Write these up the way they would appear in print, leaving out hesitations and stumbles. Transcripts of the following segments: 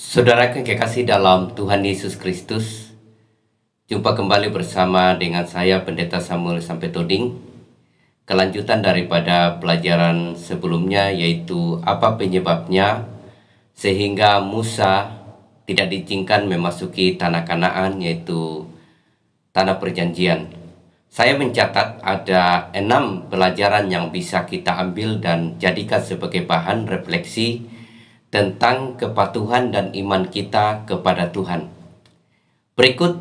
Saudara yang kekasih dalam Tuhan Yesus Kristus, jumpa kembali bersama dengan saya Pendeta Samuel Sampetoding. Kelanjutan daripada pelajaran sebelumnya, yaitu apa penyebabnya sehingga Musa tidak diizinkan memasuki tanah Kanaan, yaitu tanah perjanjian. Saya mencatat ada 6 pelajaran yang bisa kita ambil dan jadikan sebagai bahan refleksi tentang kepatuhan dan iman kita kepada Tuhan. Berikut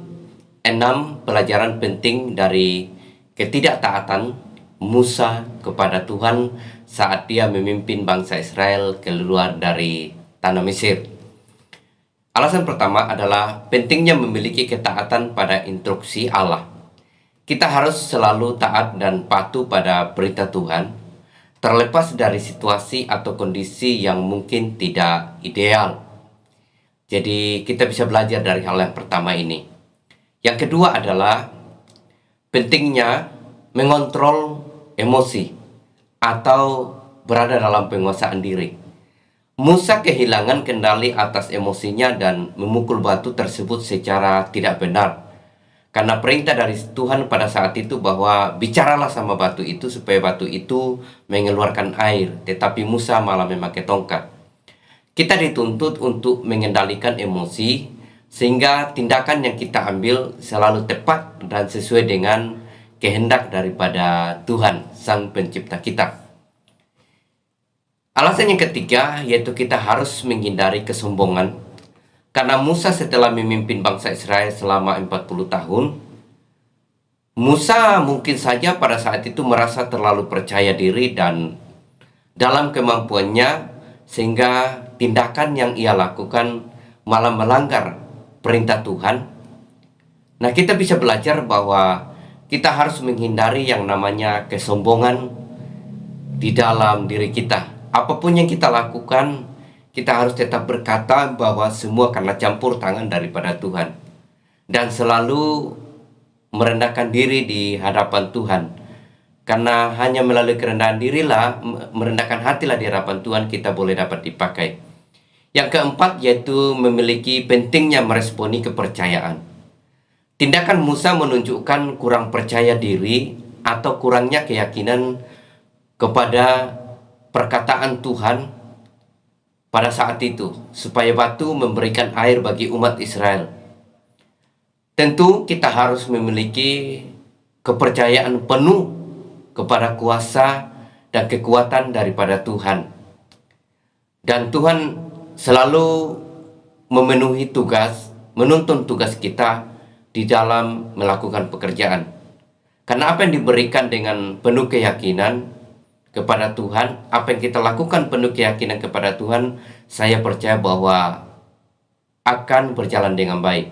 6 pelajaran penting dari ketidaktaatan Musa kepada Tuhan saat dia memimpin bangsa Israel keluar dari tanah Mesir. Alasan pertama adalah pentingnya memiliki ketaatan pada instruksi Allah. Kita harus selalu taat dan patuh pada perintah Tuhan, terlepas dari situasi atau kondisi yang mungkin tidak ideal. Jadi kita bisa belajar dari hal yang pertama ini. Yang kedua adalah pentingnya mengontrol emosi atau berada dalam penguasaan diri. Musa kehilangan kendali atas emosinya dan memukul batu tersebut secara tidak benar. Karena perintah dari Tuhan pada saat itu bahwa bicaralah sama batu itu supaya batu itu mengeluarkan air, tetapi Musa malah memakai tongkat. Kita dituntut untuk mengendalikan emosi sehingga tindakan yang kita ambil selalu tepat dan sesuai dengan kehendak daripada Tuhan, Sang Pencipta kita. Alasan yang ketiga yaitu kita harus menghindari kesombongan. Karena Musa setelah memimpin bangsa Israel selama 40 tahun, Musa mungkin saja pada saat itu merasa terlalu percaya diri dan dalam kemampuannya, sehingga tindakan yang ia lakukan malah melanggar perintah Tuhan. Nah, kita bisa belajar bahwa kita harus menghindari yang namanya kesombongan di dalam diri kita. Apapun yang kita lakukan, kita harus tetap berkata bahwa semua karena campur tangan daripada Tuhan. Dan selalu merendahkan diri di hadapan Tuhan. Karena hanya melalui kerendahan dirilah, merendahkan hatilah di hadapan Tuhan, kita boleh dapat dipakai. Yang keempat yaitu memiliki pentingnya meresponi kepercayaan. Tindakan Musa menunjukkan kurang percaya diri atau kurangnya keyakinan kepada perkataan Tuhan pada saat itu, supaya batu memberikan air bagi umat Israel. Tentu kita harus memiliki kepercayaan penuh kepada kuasa dan kekuatan daripada Tuhan. Dan Tuhan selalu memenuhi tugas, menuntun tugas kita di dalam melakukan pekerjaan. Karena apa yang diberikan dengan penuh keyakinan kepada Tuhan, apa yang kita lakukan penuh keyakinan kepada Tuhan, saya percaya bahwa akan berjalan dengan baik.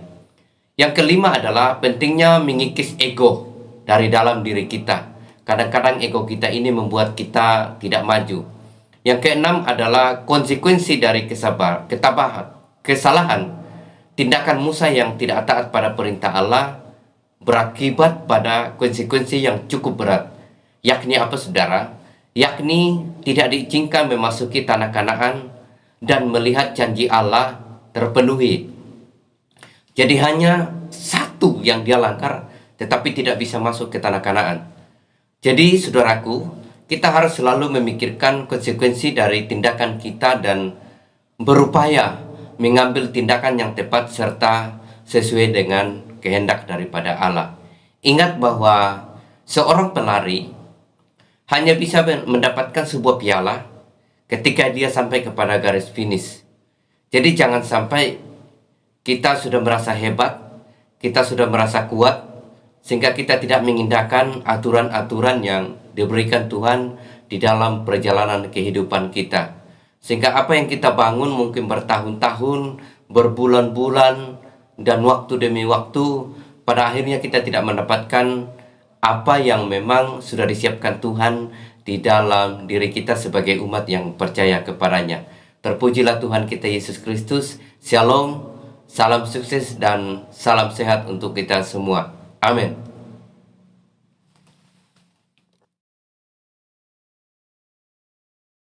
Yang kelima adalah pentingnya mengikis ego dari dalam diri kita. Kadang-kadang ego kita ini membuat kita tidak maju. Yang keenam adalah konsekuensi dari kesalahan. Tindakan Musa yang tidak taat pada perintah Allah berakibat pada konsekuensi yang cukup berat. Yakni apa, saudara? Yakni tidak diizinkan memasuki tanah Kanaan dan melihat janji Allah terpenuhi. Jadi hanya satu yang dia langgar, tetapi tidak bisa masuk ke tanah Kanaan. Jadi saudaraku, kita harus selalu memikirkan konsekuensi dari tindakan kita dan berupaya mengambil tindakan yang tepat serta sesuai dengan kehendak daripada Allah. Ingat bahwa seorang pelari hanya bisa mendapatkan sebuah piala ketika dia sampai kepada garis finish. Jadi jangan sampai kita sudah merasa hebat, kita sudah merasa kuat, sehingga kita tidak mengindahkan aturan-aturan yang diberikan Tuhan di dalam perjalanan kehidupan kita. Sehingga apa yang kita bangun mungkin bertahun-tahun, berbulan-bulan, dan waktu demi waktu, pada akhirnya kita tidak mendapatkan apa yang memang sudah disiapkan Tuhan di dalam diri kita sebagai umat yang percaya kepadanya. Terpujilah Tuhan kita Yesus Kristus. Shalom, salam sukses dan salam sehat untuk kita semua. Amin.